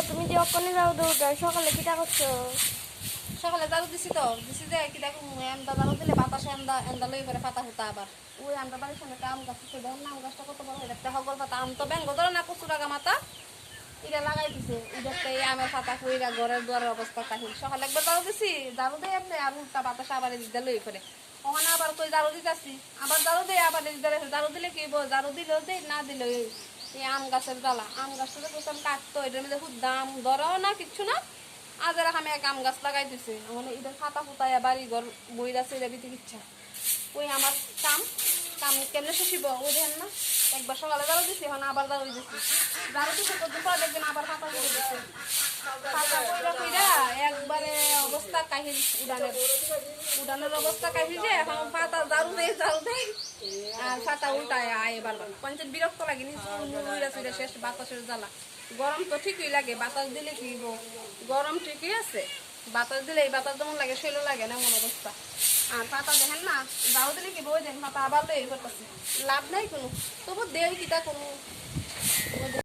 তুমি যে অকনে যাও দৌড়ায় সকালে কিটা করছো? সকালে জারু দিছি তো দিছি যে কি দেখো এন্দা জারু দিলে বাতাসে এন্দা এন্দা লই করে পাতা হতা আবার ওই আমরা বাড়ির সামনে একটা আম গাছ আছে দেখুন না আম গাছটা কত বড় হয়ে একটা হগল পাতা আম তো ব্যাঙ্গ ধরে না প্রচুর আগা মাথা এটা লাগাই দিছে ওইটাতে এই আমের পাতা কইরা ঘরের দুয়ারের অবস্থা কাহিল সকালে একবার জারু দিছি জারু দিয়ে আপনি আর উল্টা বাতাসে আবার এদিকটা লই করে ওখানে আবার কই জারু দিতেছি আবার জারু দিয়ে আবার এদিকে জারু দিলে কি জারু দিলেও দেই না দিলেও এই আম গাছের জ্বালা আম গাছটা প্রথম কাটতো এটার মধ্যে খুব দাম ধরাও না কিচ্ছু না আজ এরা আমি এক আম গাছ লাগাই দিছে মানে এদের খাতা ফুতাইয়া বাড়ি ঘর বইরা ছেড়ে দিতে ইচ্ছা ওই আমার কাম কাম কেমনে শুষিব ওই দেন না একবার সকালে জারু দিছি এখন আবার জারু দিছি জারু দিছে কতদিন পরে দেখবেন আবার খাতা করে দিচ্ছে খাতা কইরা কইরা একবারে অবস্থা কাহিল উড়ানের অবস্থা কাহিল যে এখন পাতা জারু দেয় আর পাতা উল্টায় আয় বারবার পঞ্চায়েত বিরক্ত লাগেনি উইরা চুইরা শেষ বাতাসের জ্বালা গরম তো ঠিকই লাগে বাতাস দিলে কি গরম ঠিকই আছে বাতাস দিলে এই বাতাস যেমন লাগে সেলো লাগে না এমন অবস্থা আর পাতা দেখেন না যাও দিলে কি বই দেন পাতা আবার দেয় করতেছে লাভ নাই কোনো তবু দেয় কিটা কোনো